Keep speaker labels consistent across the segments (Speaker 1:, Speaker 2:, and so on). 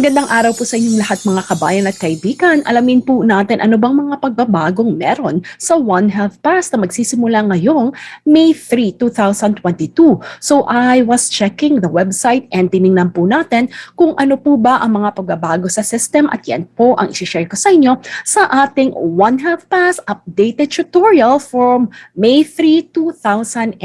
Speaker 1: Magandang araw po sa inyong lahat mga kabayan at kaibigan. Alamin po natin ano bang mga pagbabagong meron sa One Health Pass na magsisimula ngayong May 3, 2022. So I was checking the website and tiningnan po natin kung ano po ba ang mga pagbabago sa system at yan po ang isi-share ko sa inyo sa ating One Health Pass updated tutorial from May 3, 2022.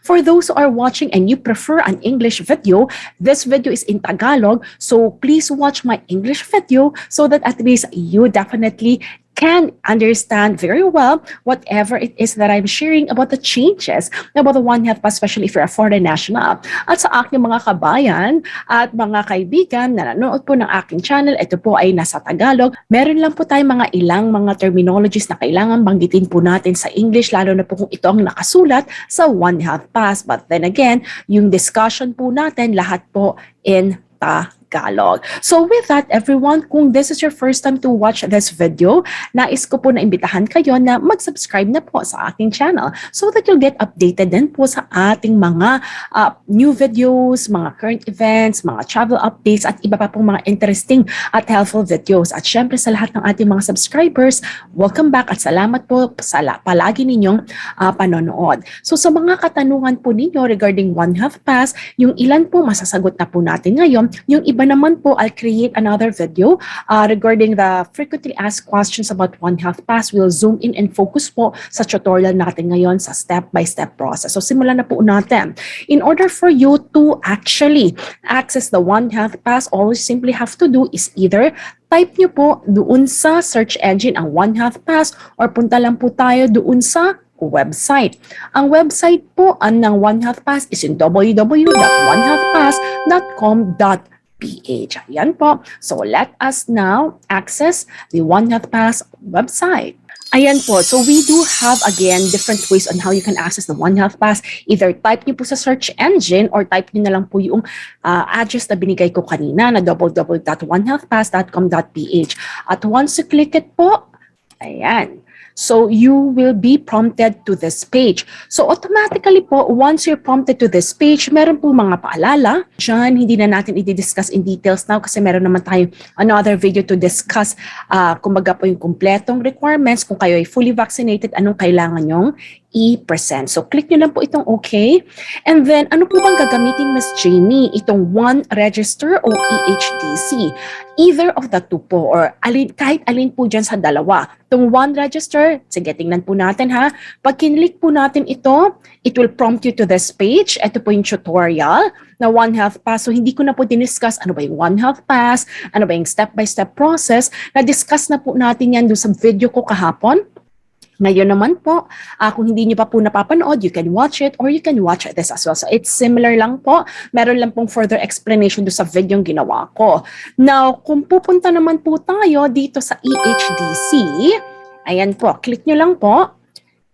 Speaker 1: For those who are watching and you prefer an English video, this video is in Tagalog. So please watch my English video so that at least you definitely can understand very well whatever it is that I'm sharing about the changes about the One Health Pass, especially if you're a foreign national. At sa aking mga kabayan at mga kaibigan na nanonood po ng aking channel, ito po ay nasa Tagalog. Meron lang po tayong mga ilang mga terminologies na kailangan banggitin po natin sa English, lalo na po kung ito ang nakasulat sa One Health Pass. But then again, yung discussion po natin, lahat po in Tagalog. So with that, everyone, kung this is your first time to watch this video, nais ko po na imbitahan kayo na mag-subscribe na po sa aking channel so that you'll get updated din po sa ating mga new videos, mga current events, mga travel updates at iba pa pong mga interesting at helpful videos. At syempre sa lahat ng ating mga subscribers, welcome back at salamat po sa palagi ninyong panonood. So sa mga katanungan po ninyo regarding One Health Pass, yung ilan po masasagot na po natin ngayon. Yung iba naman po, I'll create another video regarding the frequently asked questions about One Health Pass. We'll zoom in and focus po sa tutorial natin ngayon sa step-by-step process. So simulan na po natin. In order for you to actually access the One Health Pass, all you simply have to do is either type nyo po doon sa search engine ang One Health Pass or punta lang po tayo doon sa website. Ang website po ng One Health Pass is in www.onehealthpass.com.ph. Ayan po. So let us now access the One Health Pass website. Ayan po. So we do have again different ways on how you can access the One Health Pass. Either type niyo po sa search engine or type niyo na lang po yung address na binigay ko kanina na www.onehealthpass.com.ph. At once you click it po, ayan. So you will be prompted to this page. So automatically po, once you're prompted to this page, meron po mga paalala. Diyan, hindi na natin i-discuss in details now kasi meron naman tayo another video to discuss kumbaga po yung kumpletong requirements. Kung kayo ay fully vaccinated, anong kailangan nyong i-present. So click nyo lang po itong okay. And then, ano po bang gagamitin, Ms. Jamey? Itong One Register o EHDC? Either of the two po or kahit alin po dyan sa dalawa. Itong One Register, sige, tingnan po natin ha. Pag kinlik po natin ito, it will prompt you to this page. Ito po yung tutorial na One Health Pass. So hindi ko na po diniscuss ano ba yung One Health Pass, ano ba yung step-by-step process. Na-discuss na po natin yan doon sa video ko kahapon. Ngayon naman po, kung hindi niyo pa po napapanood, you can watch it or you can watch this as well. So it's similar lang po. Meron lang pong further explanation do sa video yung ginawa ko. Now, kung pupunta naman po tayo dito sa EHDC, ayan po, click nyo lang po.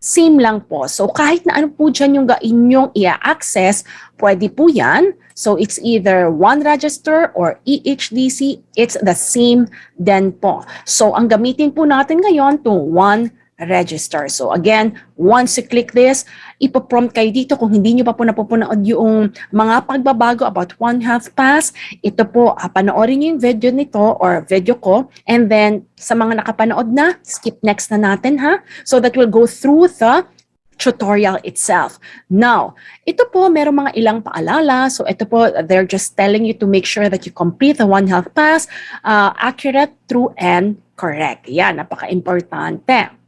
Speaker 1: Same lang po. So kahit na ano po dyan yung inyong i-access, pwede po yan. So it's either One Register or EHDC. It's the same din po. So ang gamitin po natin ngayon to One Register. So again, once you click this, ipoprompt kayo dito kung hindi nyo pa po napupunood yung mga pagbabago about One Health Pass. Ito po, panoorin nyo yung video nito or video ko. And then, sa mga nakapanood na, skip next na natin ha. So that we'll go through the tutorial itself. Now, ito po, merong mga ilang paalala. So ito po, they're just telling you to make sure that you complete the One Health Pass, accurate, true, and correct. Yan, napaka-importante.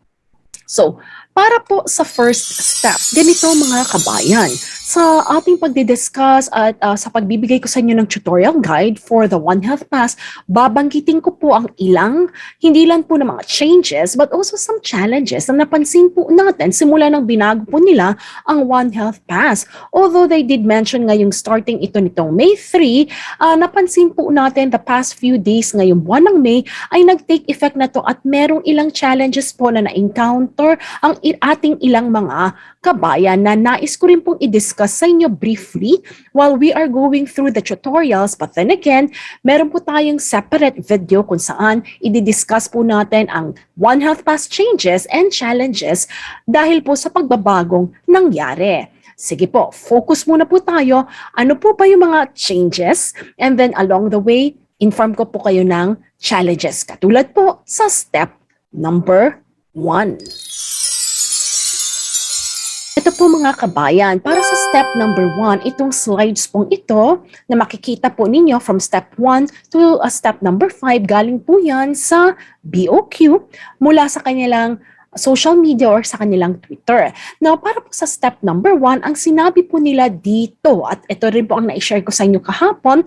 Speaker 1: So, para po sa first step, ganito mga kabayan, sa ating pagdidiscuss at sa pagbibigay ko sa inyo ng tutorial guide for the One Health Pass, babanggitin ko po ang ilang, hindi lang po ng mga changes, but also some challenges na napansin po natin simula nang binago po nila ang One Health Pass. Although they did mention ngayong starting ito nitong May 3, napansin po natin the past few days ngayong buwan ng May ay nag-take effect na to at merong ilang challenges po na na-encounter ang ating ilang mga kabayan na nais ko rin pong i-discuss sa inyo briefly while we are going through the tutorials. But then again, meron po tayong separate video kung saan i-discuss po natin ang One Health Pass changes and challenges dahil po sa pagbabagong nangyari. Sige po, focus muna po tayo. Ano po ba yung mga changes? And then along the way, inform ko po kayo ng challenges. Katulad po sa step number 1. Ito po mga kabayan, para sa step number 1, itong slides pong ito na makikita po ninyo from step 1 to step number 5, galing po yan sa BOQ mula sa kanilang social media or sa kanilang Twitter. Now, para po sa step number 1, ang sinabi po nila dito, at ito rin po ang na-share ko sa inyo kahapon,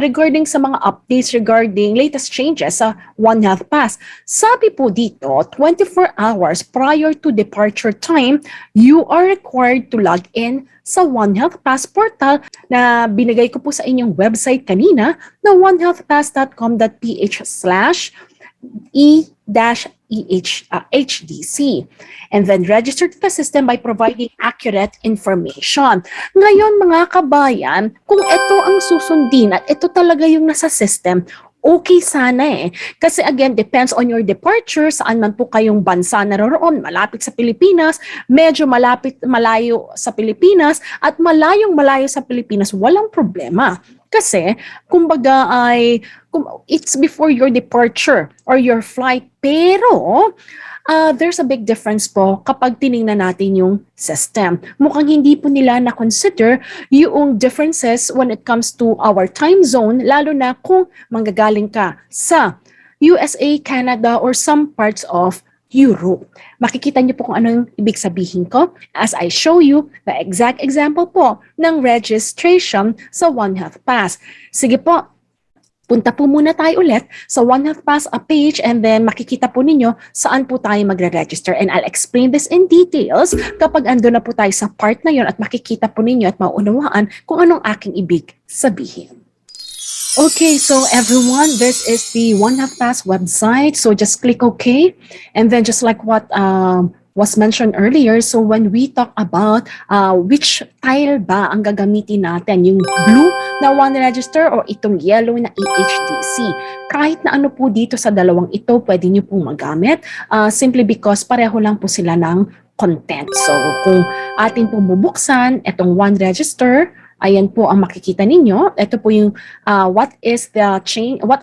Speaker 1: regarding sa mga updates regarding latest changes sa One Health Pass. Sabi po dito, 24 hours prior to departure time, you are required to log in sa One Health Pass portal na binigay ko po sa inyong website kanina na onehealthpass.com.ph/e-HDC and then register to the system by providing accurate information. Ngayon mga kabayan, kung ito ang susundin at ito talaga yung nasa system, okay sana eh. Kasi again, depends on your departure, saan man po kayong bansa naroon, malapit sa Pilipinas, medyo malayo sa Pilipinas, at malayo sa Pilipinas, walang problema. Kasi, kumbaga it's before your departure or your flight. Pero, there's a big difference po kapag tiningnan natin yung system. Mukhang hindi po nila na-consider yung differences when it comes to our time zone, lalo na kung manggagaling ka sa USA, Canada, or some parts of Europe. Makikita niyo po kung ano yung ibig sabihin ko as I show you the exact example po ng registration sa One Health Pass. Sige po, punta po muna tayo ulit sa One Health Pass page and then makikita po ninyo saan po tayo magre-register. And I'll explain this in details kapag ando na po tayo sa part na yon at makikita po ninyo at maunawaan kung anong aking ibig sabihin. Okay, so everyone, this is the One Health Pass website. So just click OK. And then just like what was mentioned earlier, so when we talk about which tile ba ang gagamitin natin, yung blue na One Register or itong yellow na EHDC. Kahit na ano po dito sa dalawang ito, pwede nyo pong magamit simply because pareho lang po sila ng content. So kung atin pong bubuksan, itong One Register, ayan po ang makikita ninyo. Ito po yung what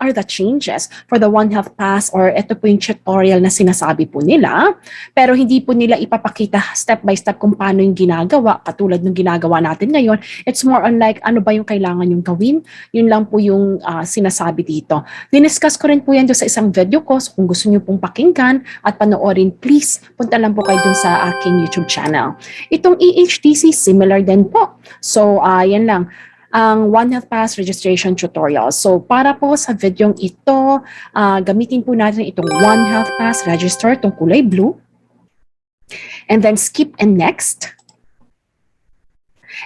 Speaker 1: are the changes for the One Health Pass, or ito po yung tutorial na sinasabi po nila. Pero hindi po nila ipapakita step by step kung paano yung ginagawa, katulad ng ginagawa natin ngayon. It's more on like ano ba yung kailangan yung gawin. Yun lang po yung sinasabi dito. Diniscuss ko rin po yan doon sa isang video ko. So kung gusto nyo pong pakinggan at panoorin, please punta lang po kayo dun sa aking YouTube channel. Itong EHDC, similar din po. So, yan lang, ang One Health Pass registration tutorial. So, para po sa videong ito, gamitin po natin itong One Health Pass register, itong kulay blue. And then skip and next.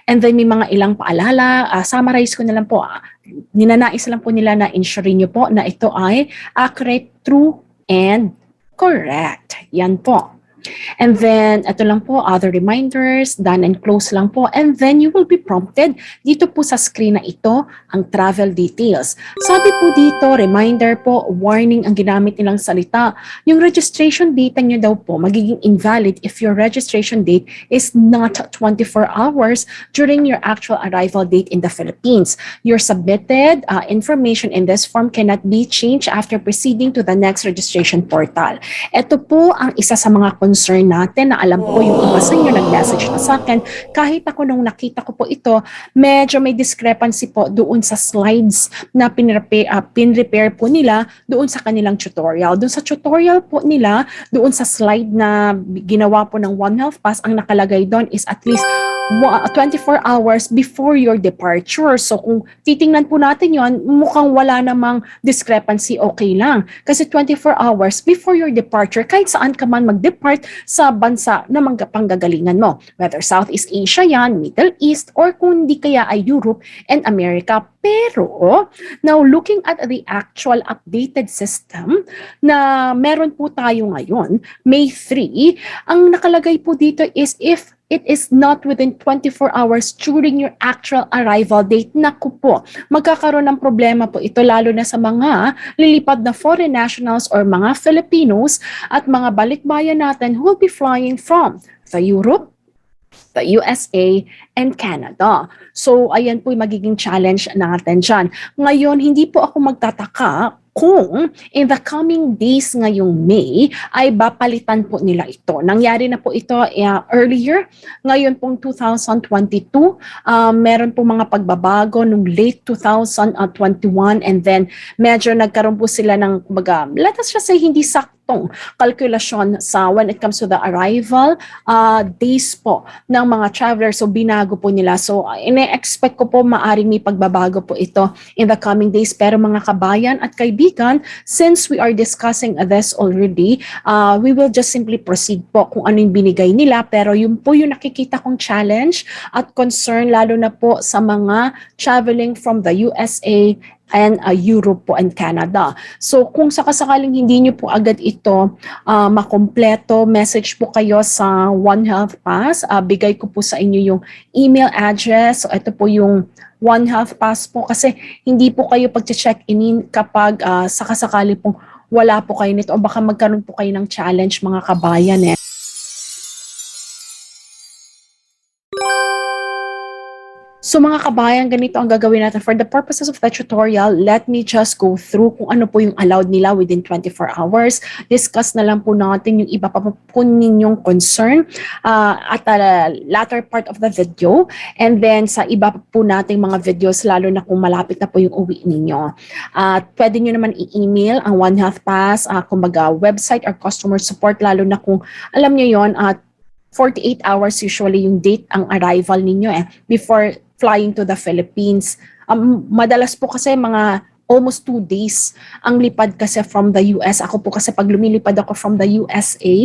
Speaker 1: And then may mga ilang paalala, summarize ko na lang po. Ninanais lang po nila na ensure nyo po na ito ay accurate, true, and correct. Yan po. And then, ito lang po, other reminders, done and close lang po. And then, you will be prompted dito po sa screen na ito, ang travel details. Sabi po dito, reminder po, warning ang ginamit nilang salita. Yung registration data nyo daw po, magiging invalid if your registration date is not 24 hours during your actual arrival date in the Philippines. Your submitted information in this form cannot be changed after proceeding to the next registration portal. Ito po ang isa sa mga concern natin na alam ko yung iba sa inyo nag-message na sa akin. Kahit ako nung nakita ko po ito, medyo may discrepancy po doon sa slides na pinrepair po nila doon sa kanilang tutorial. Doon sa tutorial po nila, doon sa slide na ginawa po ng One Health Pass, ang nakalagay doon is at least 24 hours before your departure. So kung titingnan po natin yon, mukhang wala namang discrepancy, okay lang. Kasi 24 hours before your departure, kahit saan ka man mag-depart sa bansa na panggagalingan mo. Whether Southeast Asia yan, Middle East, or kung hindi kaya ay Europe and America. Pero, now looking at the actual updated system na meron po tayo ngayon, May 3, ang nakalagay po dito is if it is not within 24 hours during your actual arrival date, naku po, magkakaroon ng problema po ito lalo na sa mga lilipad na foreign nationals or mga Filipinos at mga balikbayan natin who will be flying from the Europe, the USA, and Canada. So, ayan po yung magiging challenge natin dyan. Ngayon, hindi po ako magtataka kung in the coming days ngayong May ay bapalitan po nila ito. Nangyari na po ito earlier. Ngayon pong 2022, meron po mga pagbabago nung late 2021 and then medyo nagkaroon po sila ng let us just say hindi saktong kalkulasyon sa when it comes to the arrival days po ng mga travelers. So binago po nila. So ine-expect ko po maaring may pagbabago po ito in the coming days. Pero mga kabayan at kaibigan, since we are discussing this already, we will just simply proceed po kung ano yung binigay nila. Pero yun po yung nakikita kong challenge at concern lalo na po sa mga traveling from the USA and Europe po and Canada. So kung sakasakaling hindi nyo po agad ito makompleto, message po kayo sa One Health Pass. Bigay ko po sa inyo yung email address. So ito po yung One Health Pass po kasi hindi po kayo pag-check-in kapag sakasakali pong wala po kayo nito o baka magkaroon po kayo ng challenge mga kabayan. So mga kabayan, ganito ang gagawin natin. For the purposes of the tutorial, let me just go through kung ano po yung allowed nila within 24 hours. Discuss na lang po natin yung iba pa po ninyong concern at the latter part of the video. And then sa iba po nating mga videos, lalo na kung malapit na po yung uwi ninyo. Pwede nyo naman i-email ang One Health Pass, kumbaga website or customer support, lalo na kung alam nyo yon 48 hours usually yung date ang arrival ninyo before flying to the Philippines. Madalas po kasi mga almost 2 days ang lipad kasi from the US. Ako po kasi pag lumilipad ako from the USA,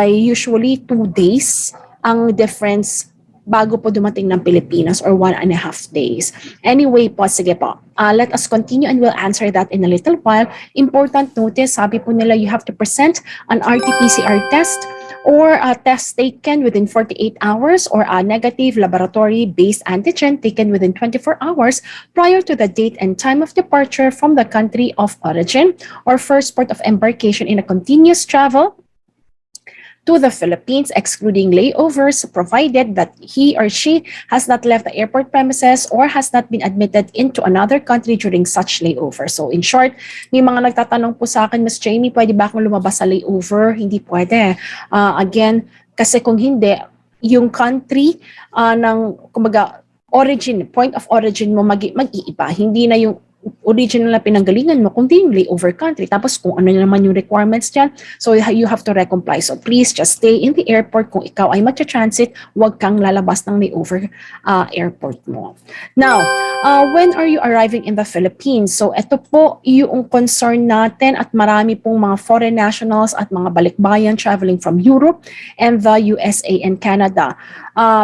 Speaker 1: usually 2 days ang difference bago po dumating ng Pilipinas or 1.5 days. Anyway po, sige po. Let us continue and we'll answer that in a little while. Important notice, sabi po nila you have to present an RT-PCR test or a test taken within 48 hours or a negative laboratory-based antigen taken within 24 hours prior to the date and time of departure from the country of origin or first port of embarkation in a continuous travel to the Philippines, excluding layovers, provided that he or she has not left the airport premises or has not been admitted into another country during such layover. So in short, may mga nagtatanong po sa akin, Ms. Jamey, pwede ba akong lumabas sa layover? Hindi pwede. Again, kasi kung hindi, yung country ng, kumbaga, origin, point of origin mo mag-iiba. Hindi na yung original na pinanggalingan mo, kundi yung layover country. Tapos kung ano naman yung requirements dyan, so you have to recomply. So please just stay in the airport. Kung ikaw ay magcha-transit, huwag kang lalabas ng layover airport mo. Now, when are you arriving in the Philippines? So ito po yung concern natin at marami pong mga foreign nationals at mga balikbayan traveling from Europe and the USA and Canada.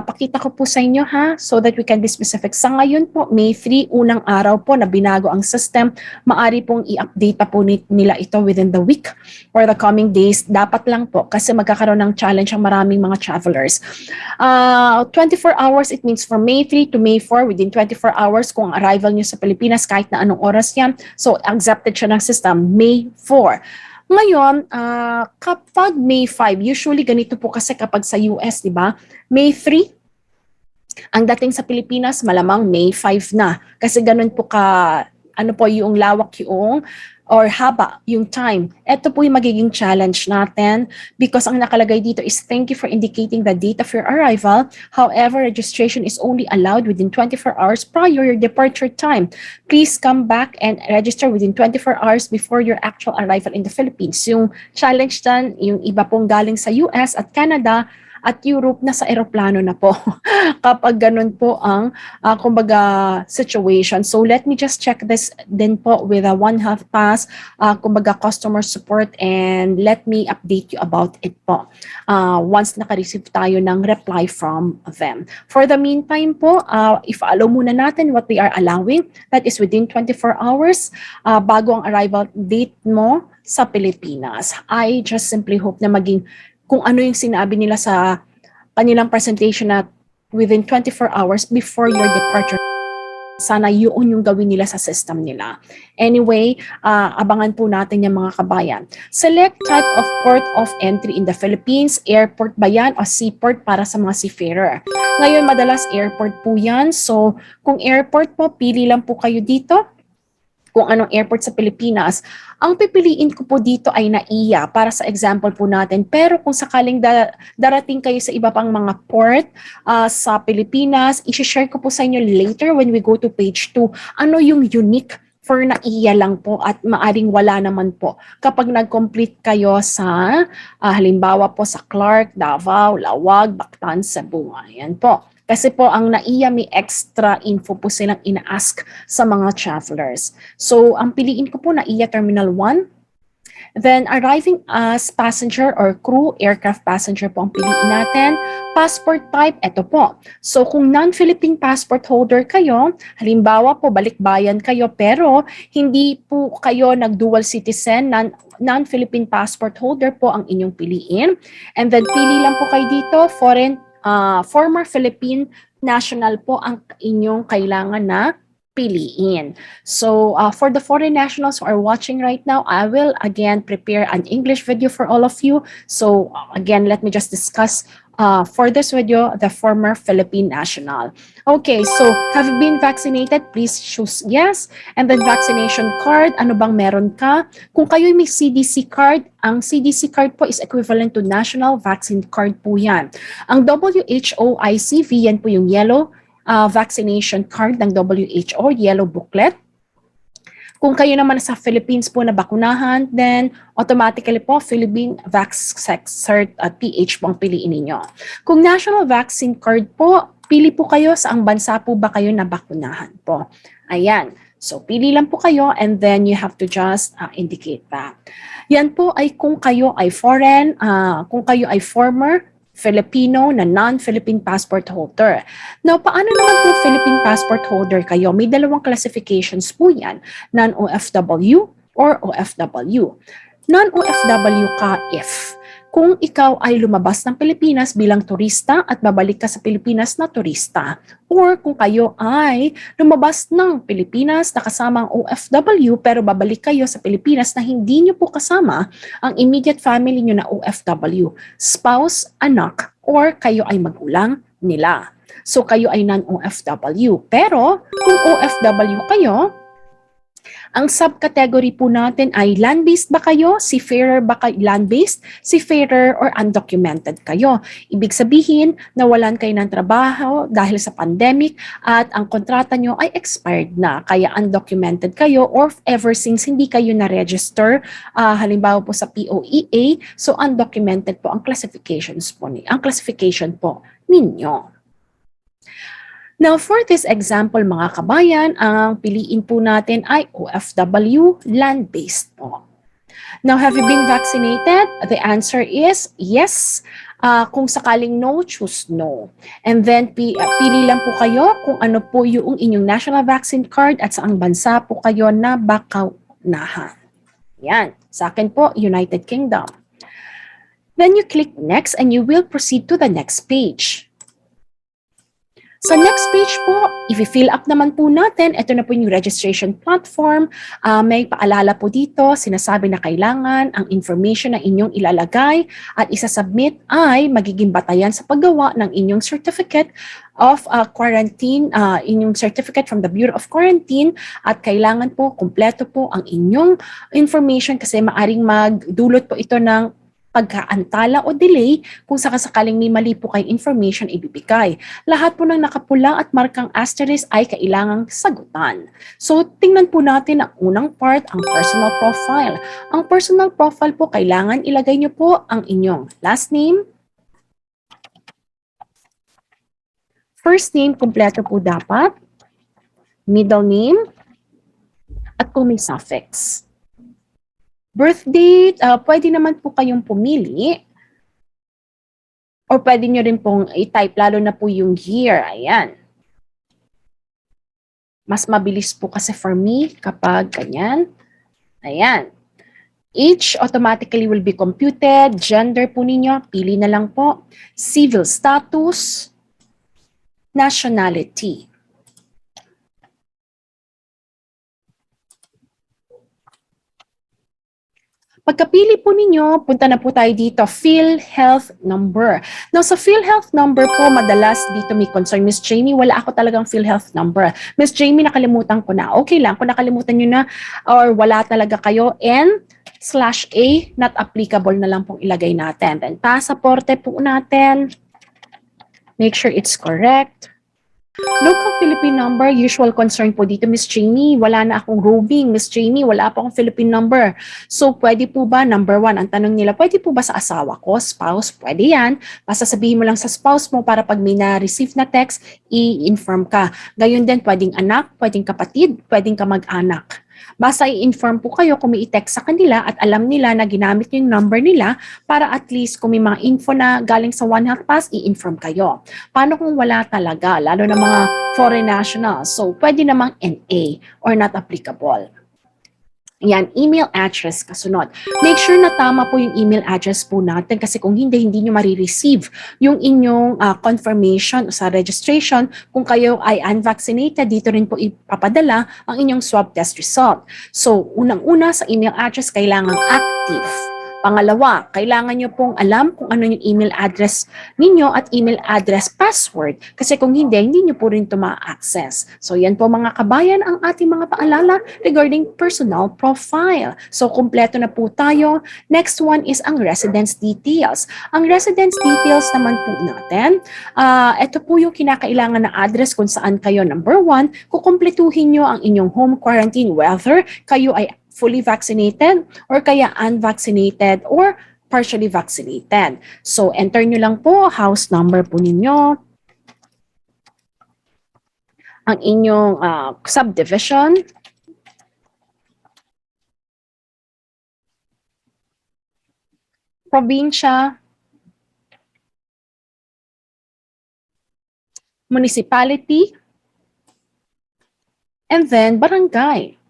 Speaker 1: Pakita ko po sa inyo so that we can be specific. Sa ngayon po, May 3, unang araw po na binago ang system, maari pong i-update pa po nila ito within the week or the coming days. Dapat lang po kasi magkakaroon ng challenge ang maraming mga travelers. 24 hours, it means from May 3 to May 4, within 24 hours kung arrival nyo sa Pilipinas kahit na anong oras yan. So accepted siya ng system, May 4. Ngayon, kapag May 5, usually ganito po kasi kapag sa US, di ba? May 3, ang dating sa Pilipinas, malamang May 5 na. Kasi ganun po ano po yung lawak yung or haba yung time. Ito po yung magiging challenge natin because ang nakalagay dito is thank you for indicating the date of your arrival. However, registration is only allowed within 24 hours prior your departure time. Please come back and register within 24 hours before your actual arrival in the Philippines. Yung challenge dyan, yung iba pong galing sa US at Canada, at Europe, nasa eroplano na po kapag ganun po ang kumbaga situation. So let me just check this din po with a One Health Pass, kumbaga customer support, and let me update you about it po once naka-receive tayo ng reply from them. For the meantime po, i-follow muna natin what they are allowing. That is within 24 hours bago ang arrival date mo sa Pilipinas. I just simply hope na maging kung ano yung sinabi nila sa kanilang presentation na within 24 hours before your departure. Sana yun yung gawin nila sa system nila. Anyway, abangan po natin yung mga kabayan. Select type of port of entry in the Philippines. Airport ba yan o seaport para sa mga seafarer? Ngayon, madalas airport po yan. So, kung airport po, pili lang po kayo dito kung anong airport sa Pilipinas. Ang pipiliin ko po dito ay NAIA para sa example po natin. Pero kung sakaling darating kayo sa iba pang mga port sa Pilipinas, i-share ko po sa inyo later when we go to page 2. Ano yung unique for NAIA lang po at maaring wala naman po kapag nag-complete kayo sa halimbawa po sa Clark, Davao, Lawag, Bactan, Cebu. Ayan po. Kasi po ang NAIA may extra info po silang ina-ask sa mga travelers. So ang piliin ko po NAIA Terminal 1. Then arriving as passenger or crew, aircraft passenger po ang piliin natin. Passport type, ito po. So kung non-Philippine passport holder kayo, halimbawa po balikbayan kayo pero hindi po kayo nag-dual citizen, non-Philippine passport holder po ang inyong piliin. And then pili lang po kayo dito, former Philippine national po ang inyong kailangan na piliin. So for the foreign nationals who are watching right now, I will again prepare an English video for all of you. So again, let me just discuss for this video, the former Philippine national. Okay, so have you been vaccinated? Please choose yes. And then vaccination card, ano bang meron ka? Kung kayo may CDC card, ang CDC card po is equivalent to National Vaccine Card po yan. Ang WHO ICV, yan po yung yellow vaccination card ng WHO, yellow booklet. Kung kayo naman sa Philippines po na bakunahan, then automatically po Philippine Vax Cert at PH po ang piliin ninyo. Kung national vaccine card po, pili po kayo sa ang bansa po ba kayo na bakunahan po. Ayan. So pili lang po kayo and then you have to just indicate that. Yan po ay kung kayo ay foreign, kung kayo ay former Filipino na non-Philippine passport holder. Now, paano naman kung Philippine passport holder kayo? May dalawang classifications po yan, non-OFW or OFW. Non-OFW ka if kung ikaw ay lumabas ng Pilipinas bilang turista at babalik ka sa Pilipinas na turista. Or kung kayo ay lumabas ng Pilipinas na kasama ang OFW pero babalik kayo sa Pilipinas na hindi nyo po kasama ang immediate family nyo na OFW, spouse, anak, or kayo ay magulang nila. So kayo ay non-OFW. Pero kung OFW kayo, ang subcategory po natin ay land-based ba kayo, seafarer ba kayo, land-based, seafarer, or undocumented kayo. Ibig sabihin, nawalan kayo ng trabaho dahil sa pandemic at ang kontrata nyo ay expired na. Kaya undocumented kayo or ever since hindi kayo na-register, halimbawa po sa POEA, so undocumented po ang classification po ninyo. Now, for this example, mga kabayan, ang piliin po natin ay OFW, land-based po. Now, have you been vaccinated? The answer is yes. Kung sakaling no, choose no. And then, pili lang po kayo kung ano po yung inyong national vaccine card at saang bansa po kayo na bakunahan. Yan. Sa akin po, United Kingdom. Then you click next and you will proceed to the next page. Sa next page po, i-fill up naman po natin. Ito na po yung registration platform. May paalala po dito, sinasabi na kailangan ang information na inyong ilalagay at isasubmit ay magiging batayan sa paggawa ng inyong certificate of quarantine, inyong certificate from the Bureau of Quarantine at kailangan po, kumpleto po ang inyong information kasi maaring magdulot po ito ng pagkaantala o delay kung sakasakaling may mali po kayong information ibibigay. Lahat po ng nakapula at markang asterisk ay kailangang sagutan. So, tingnan po natin ang unang part, ang personal profile. Ang personal profile po, kailangan ilagay niyo po ang inyong last name, first name, kumpleto po dapat, middle name, at kung may suffix. Birth date, pwede naman po kayong pumili or pwede nyo rin pong i-type lalo na po yung year. Ayan. Mas mabilis po kasi for me kapag ganyan. Ayan. Age automatically will be computed. Gender po ninyo, pili na lang po. Civil status, nationality. Pagkapili po ninyo, punta na po tayo dito, PhilHealth number. Now, sa PhilHealth number po, madalas dito may concern, Miss Jamey, wala ako talagang PhilHealth number. Miss Jamey, nakalimutan ko na. Okay lang, kung nakalimutan nyo na or wala talaga kayo, N/A, not applicable na lang pong ilagay natin. Then, pasaporte po natin. Make sure it's correct. Local Philippine number, usual concern po dito, Miss Jamey, wala na akong roaming. Miss Jamey, wala pa akong Philippine number. So, pwede po ba, number one, ang tanong nila, pwede po ba sa asawa ko, spouse? Pwede yan. Basta sabihin mo lang sa spouse mo para pag may na-receive na text, i-inform ka. Gayon din, pwedeng anak, pwedeng kapatid, pwedeng kamag-anak. Basta i-inform po kayo kung may i-text sa kanila at alam nila na ginamit yung number nila para at least kung may mga info na galing sa One Health Pass, i-inform kayo. Paano kung wala talaga, lalo na mga foreign nationals? So, pwede namang NA or not applicable. Yan, email address kasunod. Make sure na tama po yung email address po natin kasi kung hindi nyo marireceive yung inyong confirmation sa registration. Kung kayo ay unvaccinated, dito rin po ipapadala ang inyong swab test result. So, unang-una sa email address, kailangan active. Pangalawa, kailangan nyo pong alam kung ano yung email address ninyo at email address password. Kasi kung hindi nyo po rin ito ma-access. So yan po mga kabayan ang ating mga paalala regarding personal profile. So kumpleto na po tayo. Next one is ang residence details. Ang residence details naman po natin, ito po yung kinakailangan na address kung saan kayo. Number one, kukumpletuhin nyo ang inyong home quarantine, whether kayo ay fully vaccinated or kaya unvaccinated or partially vaccinated. So, enter nyo lang po house number po ninyo, ang inyong subdivision, probinsya, municipality, and then barangay.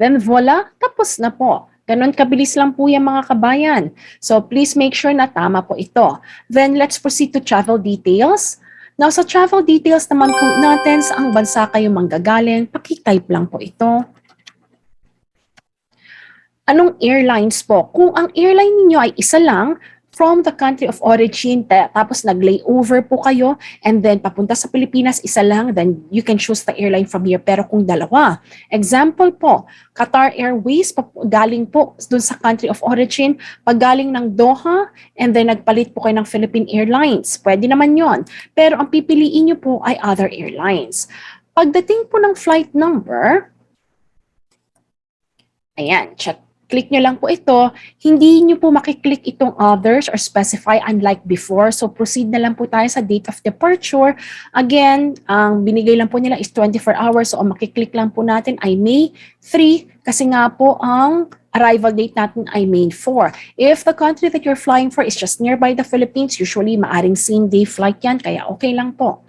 Speaker 1: Then voila, tapos na po. Ganon kabilis lang po yan mga kabayan. So please make sure na tama po ito. Then let's proceed to travel details. Now sa travel details naman po natin, saang bansa kayo manggagaling, pakitype lang po ito. Anong airlines po? Kung ang airline ninyo ay isa lang, from the country of origin, tapos nag-layover po kayo, and then papunta sa Pilipinas, isa lang, then you can choose the airline from here. Pero kung dalawa, example po, Qatar Airways, galing po dun sa country of origin, pag galing ng Doha, and then nagpalit po kayo ng Philippine Airlines, pwede naman yon. Pero ang pipiliin nyo po ay other airlines. Pagdating po ng flight number, ayan, click nyo lang po ito, hindi nyo po makiklik itong others or specify unlike before. So proceed na lang po tayo sa date of departure. Again, ang binigay lang po nila is 24 hours. So ang makiklik lang po natin ay May 3 kasi nga po ang arrival date natin ay May 4. If the country that you're flying for is just nearby the Philippines, usually maaring same day flight yan, kaya okay lang po.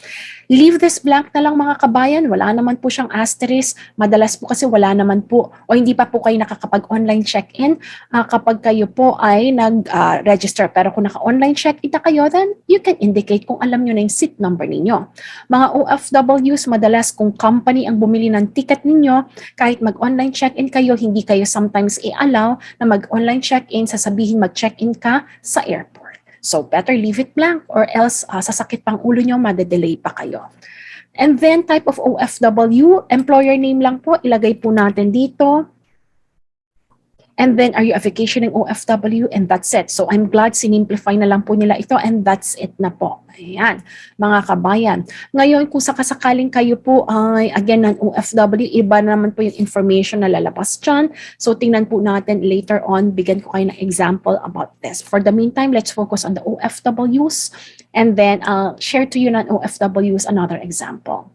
Speaker 1: Leave this blank na lang mga kabayan, wala naman po siyang asterisk. Madalas po kasi wala naman po o hindi pa po kayo nakakapag-online check-in kapag kayo po ay nag-register. Pero kung naka-online check-in na kayo, then you can indicate kung alam nyo na yung seat number ninyo. Mga OFWs, madalas kung company ang bumili ng ticket ninyo, kahit mag-online check-in kayo, hindi kayo sometimes i-allow na mag-online check-in, sasabihin mag-check-in ka sa airport. So better leave it blank or else sasakit pang ulo nyo, madedelay pa kayo. And then type of OFW, employer name lang po, ilagay po natin dito. And then, are you a vacationing OFW? And that's it. So, I'm glad sinimplify na lang po nila ito and that's it na po. Ayan, mga kabayan. Ngayon, kung sakasakaling kayo po ay, again, ng OFW, iba naman po yung information na lalabas dyan. So, tingnan po natin later on, bigyan ko kayo ng example about this. For the meantime, let's focus on the OFWs and then I'll share to you ng OFWs another example.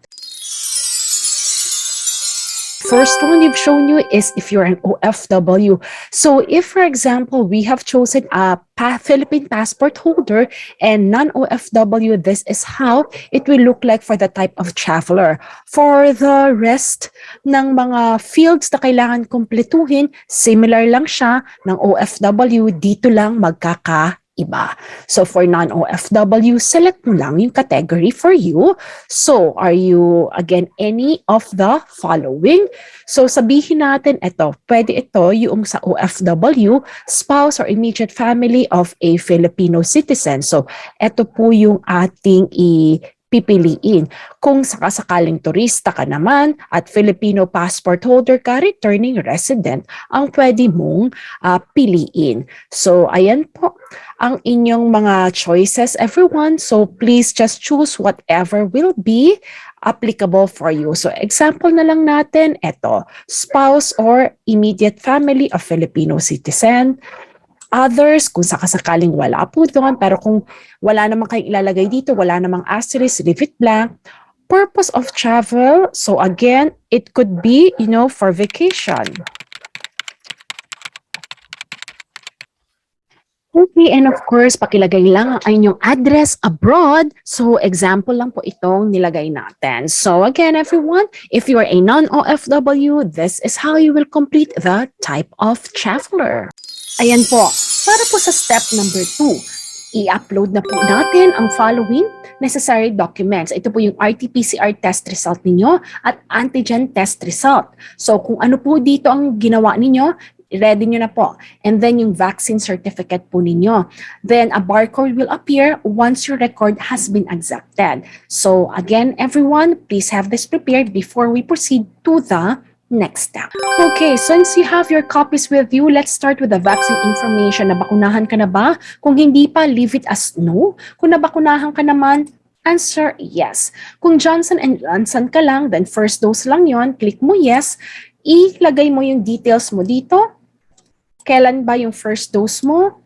Speaker 1: First one you've shown you is if you're an OFW. So if, for example, we have chosen a Philippine passport holder and non-OFW, this is how it will look like for the type of traveler. For the rest ng mga fields na kailangan kumpletuhin, similar lang siya ng OFW, dito lang magkakaiba. iba. So for non-OFW, select mo lang yung category for you. So are you, again, any of the following? So sabihin natin pwede ito yung sa OFW, spouse or immediate family of a Filipino citizen. So ito po yung ating pipiliin. Kung sakasakaling turista ka naman at Filipino passport holder ka, returning resident, ang pwede mong piliin. So, ayan po ang inyong mga choices, everyone. So, please just choose whatever will be applicable for you. So, example na lang natin, spouse or immediate family of Filipino citizen. Others, kung sakasakaling wala po doon, pero kung wala namang kayong ilalagay dito, wala namang asterisk, leave it blank. Purpose of travel, so again, it could be, for vacation. Okay, and of course, pakilagay lang ang inyong address abroad. So, example lang po itong nilagay natin. So, again, everyone, if you are a non-OFW, this is how you will complete the type of traveler. Ayan po, para po sa step number 2, i-upload na po natin ang following necessary documents. Ito po yung RT-PCR test result ninyo at antigen test result. So kung ano po dito ang ginawa ninyo, ready nyo na po. And then yung vaccine certificate po ninyo. Then a barcode will appear once your record has been accepted. So again, everyone, please have this prepared before we proceed to the next step. Okay, since you have your copies with you, let's start with the vaccine information. Nabakunahan ka na ba? Kung hindi pa, leave it as no. Kung nabakunahan ka naman, answer yes. Kung Johnson & Johnson ka lang, then first dose lang yon, click mo yes. Ilagay mo yung details mo dito. Kailan ba yung first dose mo?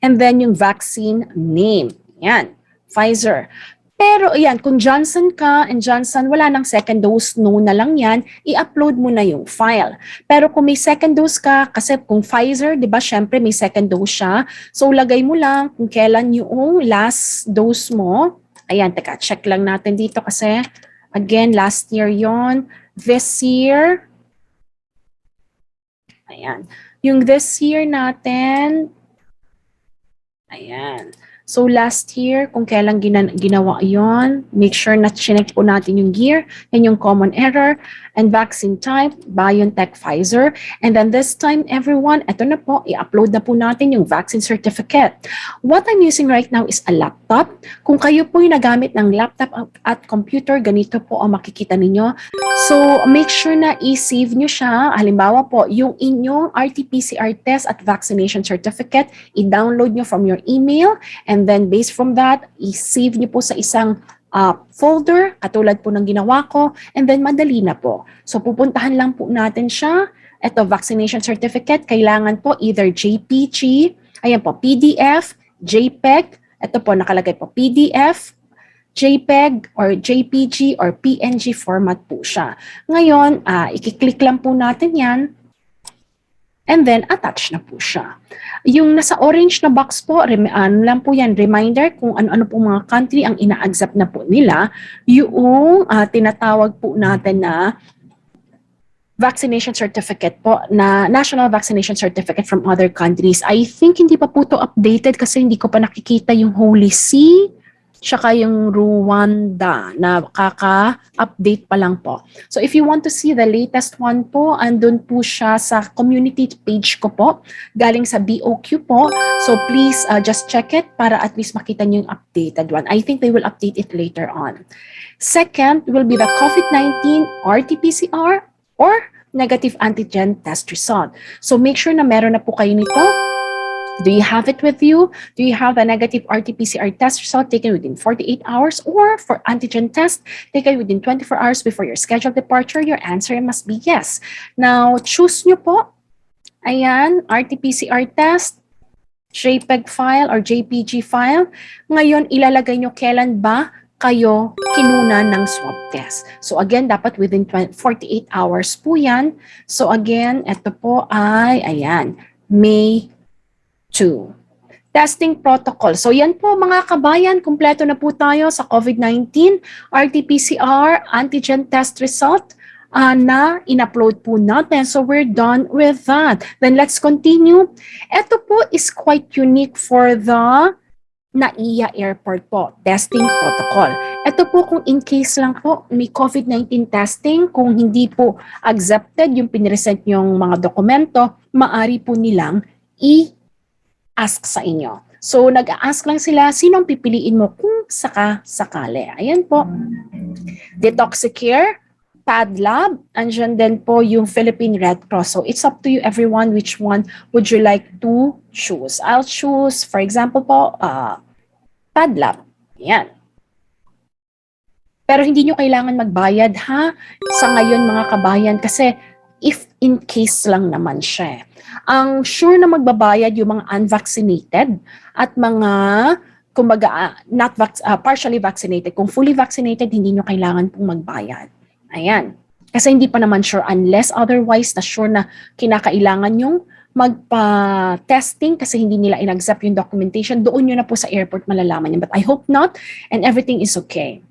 Speaker 1: And then yung vaccine name. Yan, Pfizer. Pero ayan, kung Johnson ka and Johnson, wala nang second dose, no na lang yan, i-upload mo na yung file. Pero kung may second dose ka, kasi kung Pfizer, di ba, syempre may second dose siya. So lagay mo lang kung kailan yung last dose mo. Ayan, teka, check lang natin dito kasi, again, last year yon, this year. Ayan. Yung this year natin, ayan. So last year, kung kailan ginawa yon, make sure na chinek po natin yung year, and yung common error, and vaccine type, BioNTech, Pfizer. And then this time, everyone, eto na po, i-upload na po natin yung vaccine certificate. What I'm using right now is a laptop. Kung kayo po yung nagamit ng laptop at computer, ganito po ang makikita ninyo. So make sure na i-save nyo siya. Halimbawa po, yung inyong RT-PCR test at vaccination certificate, i-download nyo from your email, and then based from that, i-save nyo po sa isang folder, katulad po ng ginawa ko, and then madali na po. So pupuntahan lang po natin siya. Ito, vaccination certificate, kailangan po either JPG, ayan po, PDF, JPEG, ito po nakalagay po PDF, JPEG or JPG or PNG format po siya. Ngayon, i-click lang po natin yan, and then attach na po siya. Yung nasa orange na box po, ano lang po yan, reminder kung ano-ano po mga country ang ina-accept na po nila, yung tinatawag po natin na vaccination certificate po, na national vaccination certificate from other countries. I think hindi pa po to updated kasi hindi ko pa nakikita yung Holy See, tsaka yung Rwanda na kaka-update pa lang po. So if you want to see the latest one po, andun po siya sa community page ko po, galing sa BOQ po. So please just check it para at least makita niyo yung updated one. I think they will update it later on. Second will be the COVID-19 RT-PCR or negative antigen test result. So make sure na meron na po kayo nito. Do you have it with you? Do you have a negative RT-PCR test result taken within 48 hours? Or for antigen test taken within 24 hours before your scheduled departure? Your answer must be yes. Now, choose nyo po. Ayan, RT-PCR test, JPEG file or JPG file. Ngayon, ilalagay nyo kailan ba kayo kinuna ng swab test. So again, dapat within 48 hours po yan. So again, ito po ay, ayan, May 2. Testing protocol. So yan po mga kabayan, kumpleto na po tayo sa COVID-19, RT-PCR, antigen test result, na in-upload po natin. So we're done with that. Then let's continue. Ito po is quite unique for the NAIA Airport po, testing protocol. Ito po kung in case lang po may COVID-19 testing, kung hindi po accepted yung pinresent yung mga dokumento, maari po nilang i-ask sa inyo. So nag-a-ask lang sila, sinong pipiliin mo kung sakali. Ayan po. Detoxicare, PadLab, andyan din po yung Philippine Red Cross. So it's up to you everyone which one would you like to choose. I'll choose, for example po, PadLab. Yan. Pero hindi nyo kailangan magbayad ha sa ngayon mga kabayan kasi if in case lang naman siya. Ang sure na magbabayad yung mga unvaccinated at mga kumbaga partially vaccinated. Kung fully vaccinated, hindi nyo kailangan pong magbayad. Ayan. Kasi hindi pa naman sure unless otherwise na sure na kinakailangan yung magpa-testing kasi hindi nila in-accept yung documentation. Doon nyo na po sa airport malalaman yan. But I hope not and everything is okay.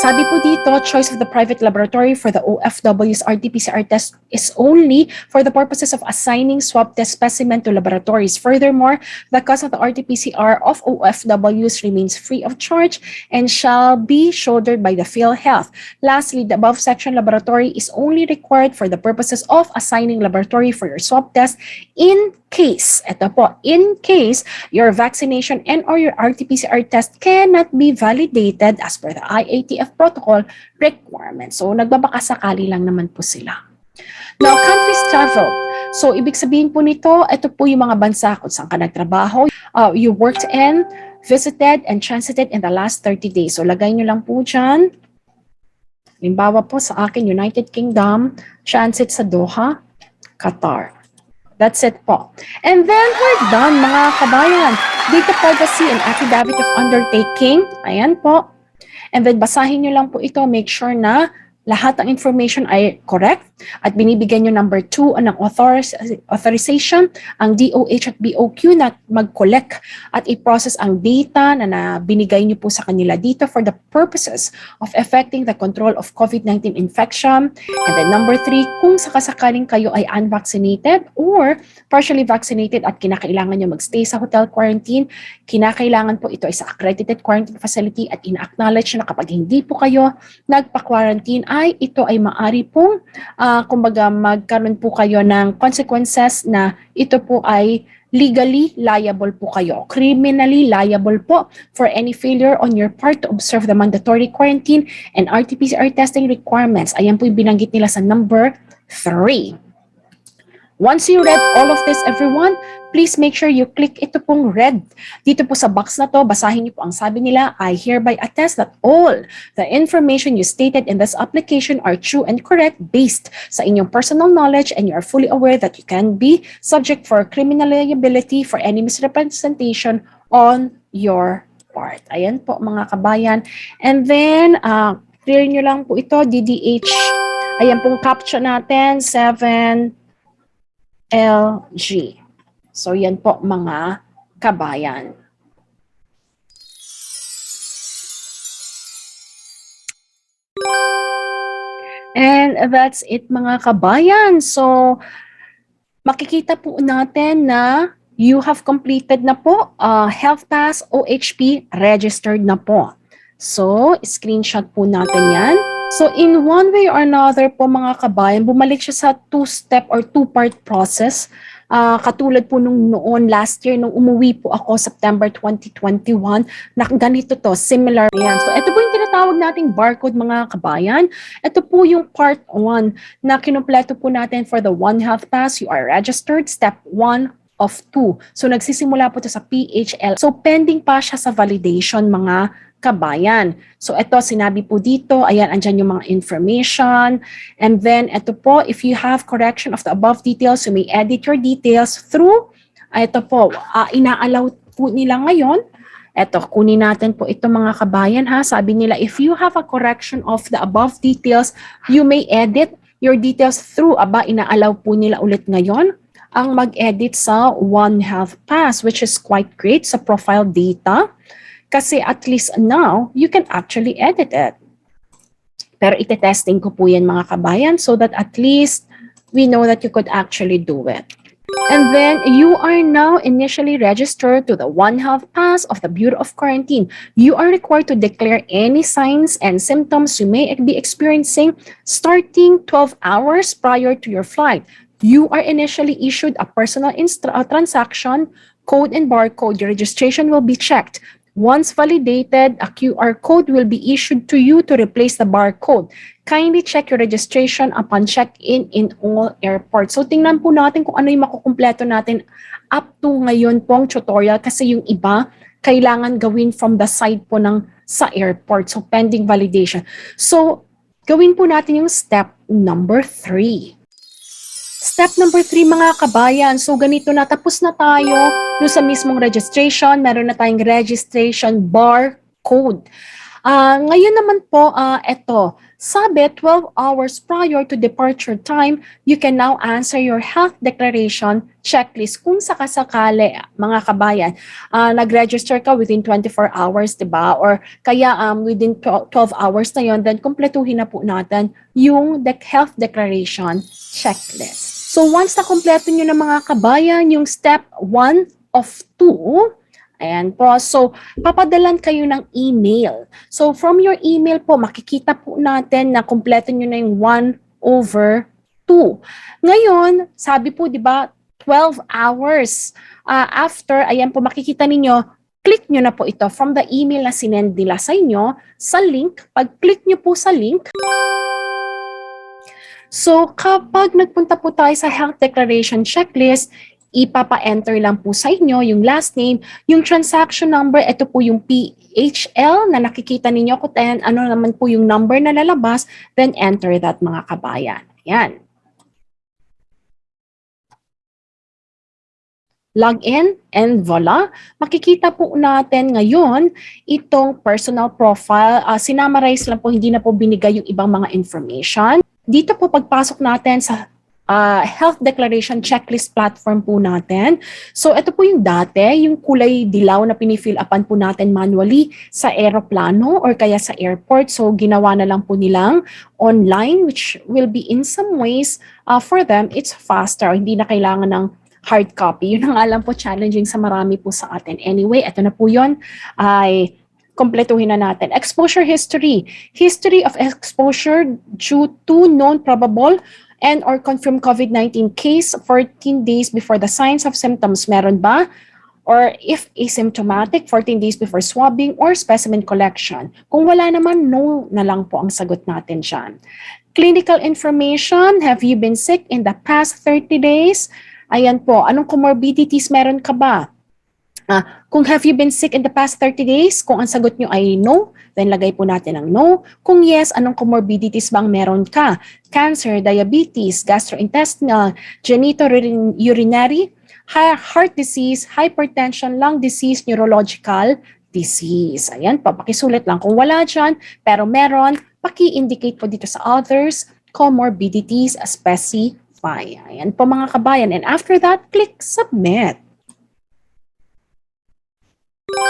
Speaker 1: Sabi po dito, choice of the private laboratory for the OFWs RT-PCR test is only for the purposes of assigning swab test specimen to laboratories. Furthermore, the cost of the RT-PCR of OFWs remains free of charge and shall be shouldered by the PhilHealth. Lastly, the above section laboratory is only required for the purposes of assigning laboratory for your swab test in case, ito po, in case your vaccination and or your RT-PCR test cannot be validated as per the IATF protocol requirements. So, nagbabakasakali lang naman po sila. Now, countries travel. So, ibig sabihin po nito, ito po yung mga bansa kung saan ka nagtrabaho, you worked in, visited, and transited in the last 30 days. So, lagay nyo lang po dyan. Halimbawa po sa akin, United Kingdom, transit sa Doha, Qatar. That's it po. And then we're done mga kabayan. Data privacy and affidavit of undertaking. Ayan po. And then basahin nyo lang po ito. Make sure na lahat ng information ay correct at binibigyan nyo number 2 ng authorization ang DOH at BOQ na mag-collect at i-process ang data na binigay nyo po sa kanila dito for the purposes of effecting the control of COVID-19 infection. And then number 3, kung sakasakaling kayo ay unvaccinated or partially vaccinated at kinakailangan nyo magstay sa hotel quarantine, kinakailangan po ito ay sa accredited quarantine facility at ina-acknowledge na kapag hindi po kayo nagpa-quarantine ay ito ay maari pong kumbaga magkaroon po kayo ng consequences na ito po ay legally liable po kayo, criminally liable po for any failure on your part to observe the mandatory quarantine and RT-PCR testing requirements. Ayan po yung binanggit nila sa number 3. Once you read all of this, everyone, please make sure you click ito pong red. Dito po sa box na to, basahin niyo po ang sabi nila, I hereby attest that all the information you stated in this application are true and correct based sa inyong personal knowledge and you are fully aware that you can be subject for criminal liability for any misrepresentation on your part. Ayan po mga kabayan. And then, clear nyo lang po ito, DDH. Ayan pong caption natin, 7 LG. So, yan po mga kabayan. And that's it mga kabayan. So, makikita po natin na you have completed na po, Health Pass OHP registered na po. So, screenshot po natin yan. So, in one way or another po mga kabayan, bumalik siya sa two-step or two-part process. Katulad po nung noon last year, nung umuwi po ako September 2021, na ganito to, similar yan. So, ito po yung tinatawag nating barcode mga kabayan. Ito po yung part 1 na kinumpleto po natin for the One Health Pass. You are registered, step 1 of 2. So, nagsisimula po ito sa PHL. So, pending pa siya sa validation mga kabayan. So, ito, sinabi po dito, ayan, andyan yung mga information. And then, ito po, if you have correction of the above details, you may edit your details through, ito po, ina-allow po nila ngayon. Ito, kunin natin po ito mga kabayan ha. Sabi nila, if you have a correction of the above details, you may edit your details through, ina-allow po nila ulit ngayon ang mag-edit sa One Health Pass, which is quite great sa profile data. Kasi at least now, you can actually edit it. Pero ite-testing ko po yan mga kabayan so that at least we know that you could actually do it. And then you are now initially registered to the one-half pass of the Bureau of Quarantine. You are required to declare any signs and symptoms you may be experiencing starting 12 hours prior to your flight. You are initially issued a personal transaction code and barcode. Your registration will be checked. Once validated, a QR code will be issued to you to replace the barcode. Kindly check your registration upon check-in in all airports. So tingnan po natin kung ano yung makukumpleto natin up to ngayon pong tutorial kasi yung iba kailangan gawin from the side po ng sa airport. So pending validation. So gawin po natin yung step number 3. Step number 3 mga kabayan, so ganito na, tapos na tayo doon sa mismong registration, meron na tayong registration barcode. Ngayon naman po, eto, sabi 12 hours prior to departure time, you can now answer your health declaration checklist. Kung sakasakali, mga kabayan, nag-register ka within 24 hours, diba? Or kaya within 12 hours na yon, then kumpletuhin na po natin yung health declaration checklist. So once na kumpleto nyo na mga kabayan, yung step 1 of 2, ayan po. So, papadalan kayo ng email. So, from your email po, makikita po natin na kumpleto nyo na yung 1/2. Ngayon, sabi po, di ba, 12 hours after, ayan po, makikita ninyo, click nyo na po ito from the email na sinend nila sa inyo, sa link. Pag-click nyo po sa link, so kapag nagpunta po tayo sa health declaration checklist, ipapa-enter lang po sa inyo yung last name, yung transaction number, ito po yung PHL na nakikita ninyo ko, and ano naman po yung number na lalabas, then enter that mga kabayan. Ayan. Log in and voila, makikita po natin ngayon itong personal profile. Sinamarize lang po, hindi na po binigay yung ibang mga information. Dito po pagpasok natin sa health declaration checklist platform po natin. So ito po yung dati, yung kulay dilaw na pinifill upan po natin manually sa aeroplano or kaya sa airport. So ginawa na lang po nilang online, which will be in some ways for them, it's faster. Hindi na kailangan ng hard copy. Yun ang alam po challenging sa marami po sa atin. Anyway, ito na po yun. Ay kompletuhin na natin. Exposure history. History of exposure due to known probable and or confirmed COVID-19 case 14 days before the signs of symptoms. Meron ba? Or if asymptomatic, 14 days before swabbing or specimen collection. Kung wala naman, no na lang po ang sagot natin dyan. Clinical information. Have you been sick in the past 30 days? Ayan po. Anong comorbidities meron ka ba? Kung have you been sick in the past 30 days, kung ang sagot nyo ay no, then lagay po natin ang no. Kung yes, anong comorbidities bang meron ka? Cancer, diabetes, gastrointestinal, genitourinary, heart disease, hypertension, lung disease, neurological disease. Ayan po, pakisulit lang kung wala dyan, pero meron, paki-indicate po dito sa others, comorbidities specify. Ayan po mga kabayan. And after that, click submit.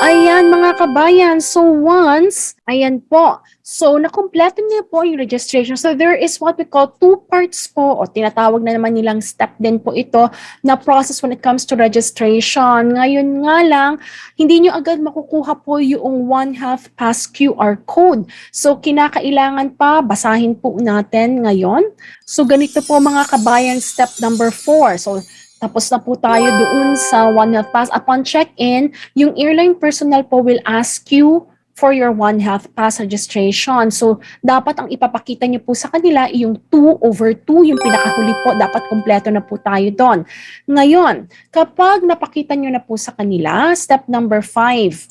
Speaker 1: Ayan mga kabayan, so once, ayan po, so nakumpleto niyo po yung registration. So there is what we call 2 parts po, o tinatawag na naman nilang step din po ito na process when it comes to registration. Ngayon nga lang, hindi nyo agad makukuha po yung 1/2 pass QR code. So kinakailangan pa, basahin po natin ngayon. So ganito po mga kabayan, step number 4. So tapos na po tayo doon sa 1/2 pass. Upon check-in, yung airline personnel po will ask you for your 1/2 pass registration. So, dapat ang ipapakita nyo po sa kanila yung 2/2, yung pinakahuli po, dapat kumpleto na po tayo doon. Ngayon, kapag napakita nyo na po sa kanila, step number 5.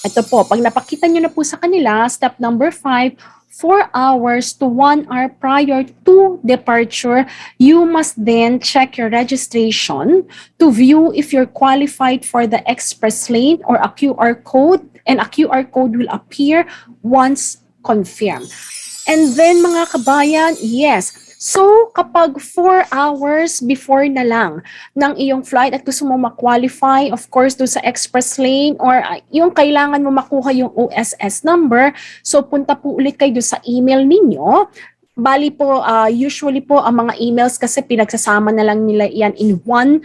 Speaker 1: Ito po, pag napakita nyo na po sa kanila, step number 5, 4 hours to 1 hour prior to departure, you must then check your registration to view if you're qualified for the express lane or a QR code, and a QR code will appear once confirmed. And then mga kabayan, yes, So, kapag 4 hours before na lang ng iyong flight at gusto mo ma-qualify, of course, doon sa express lane or yung kailangan mo makuha yung OSS number, so punta po ulit kayo doon sa email ninyo. Bali po, usually po, ang mga emails kasi pinagsasama na lang nila yan in one,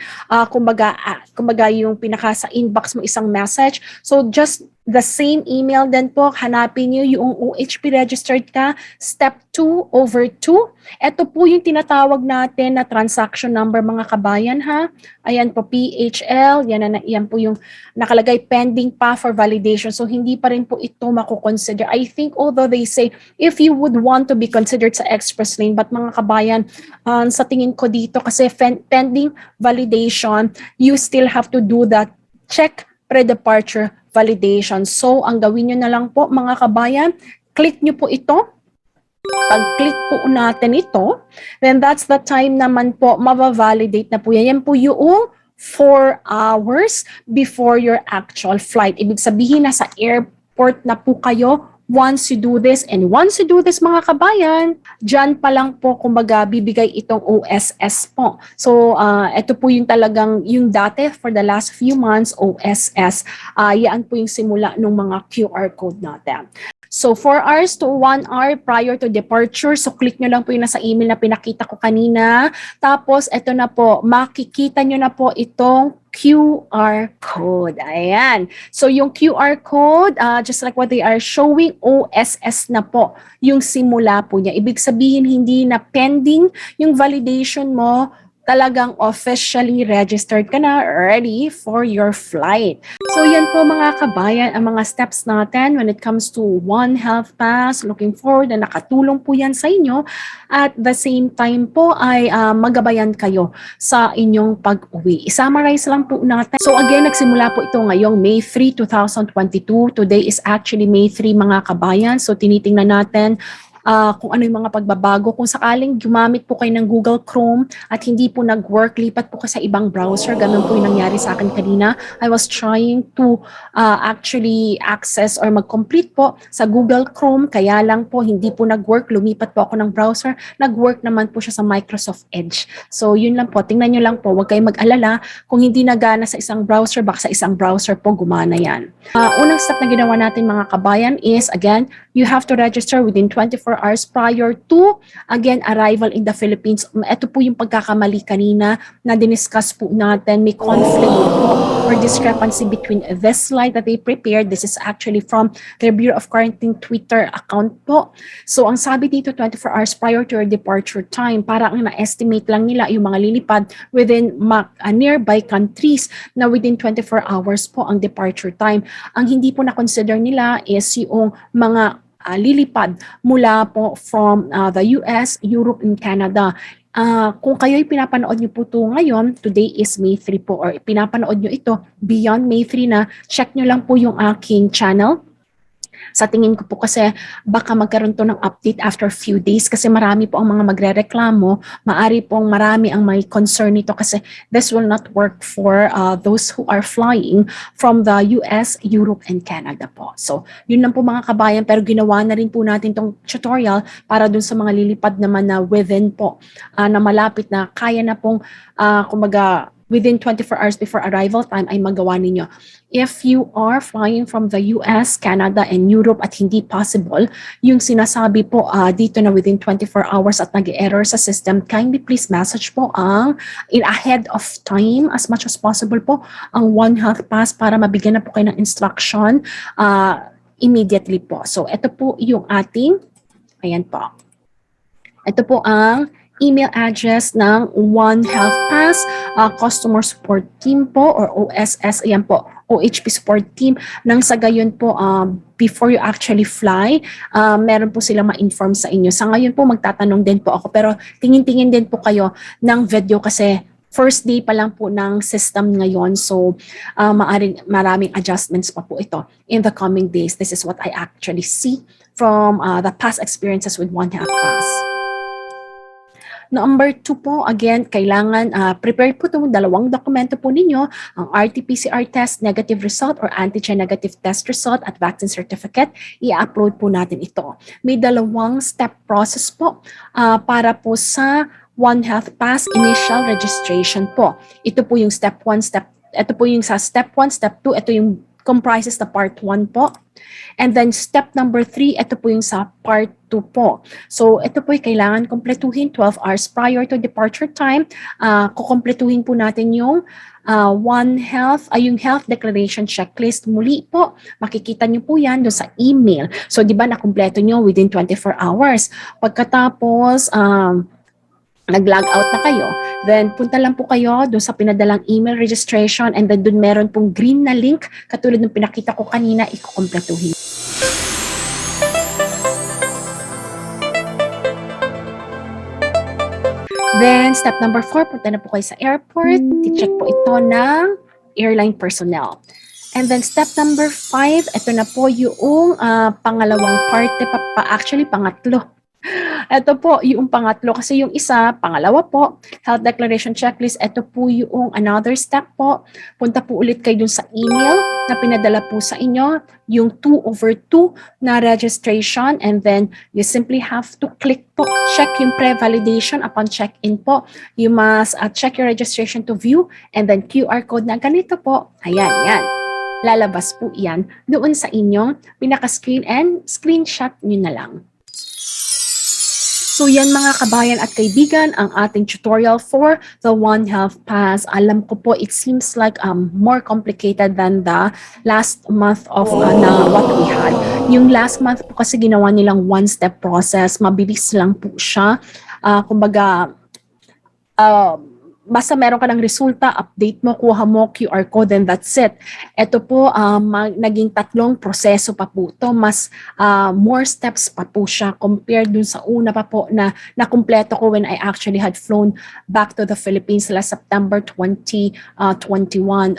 Speaker 1: kumbaga yung pinaka sa inbox mo isang message. So, just the same email din po, hanapin nyo yung OHP registered ka, step 2/2. Ito po yung tinatawag natin na transaction number mga kabayan ha. Ayan po, PHL, yan po yung nakalagay pending pa for validation. So, hindi pa rin po ito mako-consider. I think although they say, if you would want to be considered sa express lane, but mga kabayan, sa tingin ko dito, kasi pending validation, you still have to do that check pre-departure validation. So, ang gawin nyo na lang po mga kabayan, click nyo po ito. Pag-click po natin ito, then that's the time naman po mava-validate na po yan. Yan po yung 4 hours before your actual flight. Ibig sabihin, nasa airport na po kayo once you do this. And once you do this mga kabayan, dyan pa lang po kumbaga bibigay itong OSS po. So ito po yung talagang yung dati for the last few months OSS. Yan po yung simula ng mga QR code natin. So 4 hours to 1 hour prior to departure. So click nyo lang po yung nasa email na pinakita ko kanina. Tapos ito na po, makikita nyo na po itong QR code. Ayan. So yung QR code, just like what they are showing, OSS na po yung simula po niya. Ibig sabihin hindi na pending yung validation mo, talagang officially registered ka na, ready for your flight. So yan po mga kabayan, ang mga steps natin when it comes to One Health Pass. Looking forward na nakatulong po yan sa inyo. At the same time po ay magabayan kayo sa inyong pag-uwi. I-summarize lang po natin. So again, nagsimula po ito ngayong May 3, 2022. Today is actually May 3 mga kabayan. So tinitingnan natin kung ano yung mga pagbabago. Kung sakaling gumamit po kayo ng Google Chrome at hindi po nag-work, lipat po kayo sa ibang browser. Ganun po yung nangyari sa akin kanina. I was trying to actually access or mag-complete po sa Google Chrome. Kaya lang po, hindi po nag-work. Lumipat po ako ng browser. Nag-work naman po siya sa Microsoft Edge. So yun lang po. Tingnan nyo lang po. Huwag kayong mag-alala. Kung hindi nagana sa isang browser, baka sa isang browser po gumana yan. Unang step na ginawa natin mga kabayan is, again, you have to register within 24 hours prior to, again, arrival in the Philippines. Ito po yung pagkakamali kanina na diniscuss po natin. May conflict po or discrepancy between this slide that they prepared. This is actually from their Bureau of Quarantine Twitter account po. So, ang sabi dito, 24 hours prior to your departure time. Parang na-estimate lang nila yung mga lilipad within nearby countries na within 24 hours po ang departure time. Ang hindi po na-consider nila is yung mga lilipad mula po from the US, Europe, and Canada. Kung kayo'y pinapanood nyo po ito ngayon, today is May 3 po, or pinapanood nyo ito beyond May 3 na, check nyo lang po yung aking channel. Sa tingin ko po kasi baka magkaroon to ng update after few days kasi marami po ang mga magrereklamo, maari pong marami ang may concern nito kasi this will not work for those who are flying from the US, Europe, and Canada po. So, yun lang po mga kabayan, pero ginawa na rin po natin tong tutorial para dun sa mga lilipad naman na within po, na malapit na kaya na pong, kumbaga, within 24 hours before arrival time ay magawa ninyo. If you are flying from the US, Canada, and Europe at hindi possible, yung sinasabi po dito na within 24 hours at nag-error sa system, kindly please message po ang ahead of time as much as possible po ang One Health Pass para mabigyan na po kayo ng instruction immediately po. So ito po yung ating, ayan po. Ito po ang email address ng One Health Pass, Customer Support Team po or OSS, ayan po, OHP Support Team. Nang sa gayon po, before you actually fly, meron po sila ma-inform sa inyo. Sa ngayon po, magtatanong din po ako, pero tingin-tingin din po kayo ng video kasi first day pa lang po ng system ngayon. So, maraming adjustments pa po ito in the coming days. This is what I actually see from the past experiences with One Health Pass. Number 2 po, again, kailangan prepare po itong dalawang dokumento po ninyo, ang RT-PCR test negative result or antigen negative test result at vaccine certificate. I-upload po natin ito. May dalawang step process po para po sa One Health Pass initial registration po. Ito po yung step 1, ito po yung sa step 1, step 2, ito yung comprises the part 1 po. And then step number 3, ito po yung sa part 2 po. So ito po yung kailangan kumpletuhin 12 hours prior to departure time. Kukumpletuhin po natin yung yung health declaration checklist. Muli po, makikita nyo po yan doon sa email. So di ba nakumpleto nyo within 24 hours. Pagkatapos, nag-log out na kayo, then punta lang po kayo doon sa pinadalang email registration and then doon meron pong green na link katulad ng pinakita ko kanina, ikukumpletuhin. Then step number 4, punta na po kayo sa airport, i-check po ito ng airline personnel. And then step number 5, ito na po yung pangalawang parte, actually pangatlo. Ito po yung pangatlo kasi yung isa, pangalawa po, health declaration checklist. Ito po yung another step po. Punta po ulit kayo dun sa email na pinadala po sa inyo, yung 2/2 na registration, and then you simply have to click po, check yung pre-validation upon check-in po. You must check your registration to view and then QR code na ganito po. Ayan, yan. Lalabas po yan doon sa inyong pinaka-screen and screenshot nyo na lang. So yan mga kabayan at kaibigan, ang ating tutorial for the One Health Pass. Alam ko po, it seems like more complicated than the last month of na what we had. Yung last month po kasi ginawa nilang one-step process. Mabilis lang po siya. Kumbaga, basta meron ka ng resulta, update mo, kuha mo, QR code, and that's it. Ito po, naging 3 proseso pa po ito. Mas more steps pa po siya compared dun sa una pa po na nakumpleto ko when I actually had flown back to the Philippines last September 2021.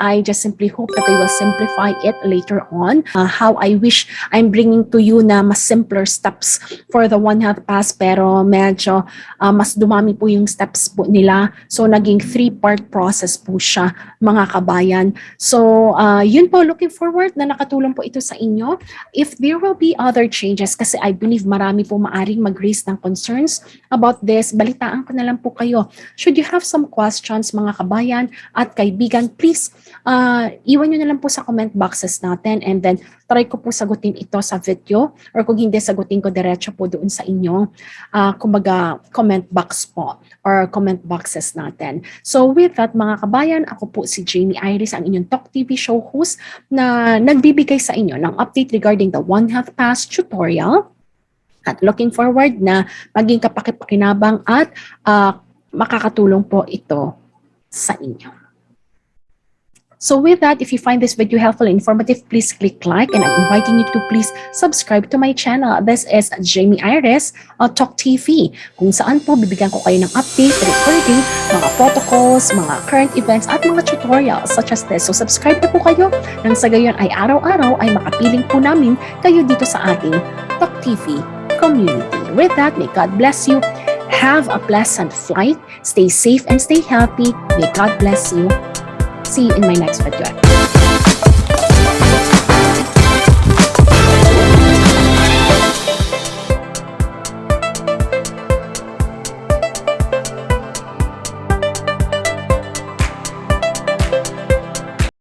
Speaker 1: I just simply hope that they will simplify it later on. How I wish I'm bringing to you na mas simpler steps for the One Health Pass, pero medyo mas dumami po yung steps po nila. So naging 3-part process po siya mga kabayan. So yun po, looking forward na nakatulong po ito sa inyo. If there will be other changes, kasi I believe marami po maaring mag-raise ng concerns about this, balitaan ko na lang po kayo. Should you have some questions mga kabayan at kaibigan, please iwan nyo na lang po sa comment boxes natin, and then try ko po sagutin ito sa video, or kung hindi, sagutin ko diretso po doon sa inyong kumbaga comment box po or comment boxes natin. So with that mga kabayan, ako po si Jamey Iris, ang inyong Talk TV show host na nagbibigay sa inyo ng update regarding the One Health Pass tutorial, at looking forward na maging kapakipakinabang at makakatulong po ito sa inyo. So with that, if you find this video helpful and informative, please click like, and I'm inviting you to please subscribe to my channel. This is Jamey Iris Talk TV, kung saan po bibigyan ko kayo ng update regarding mga protocols, mga current events at mga tutorials such as this. So subscribe na po kayo nang sa gayon ay araw-araw ay makapiling po namin kayo dito sa ating Talk TV community. With that, may God bless you. Have a pleasant flight. Stay safe and stay healthy. May God bless you. See you in my next video.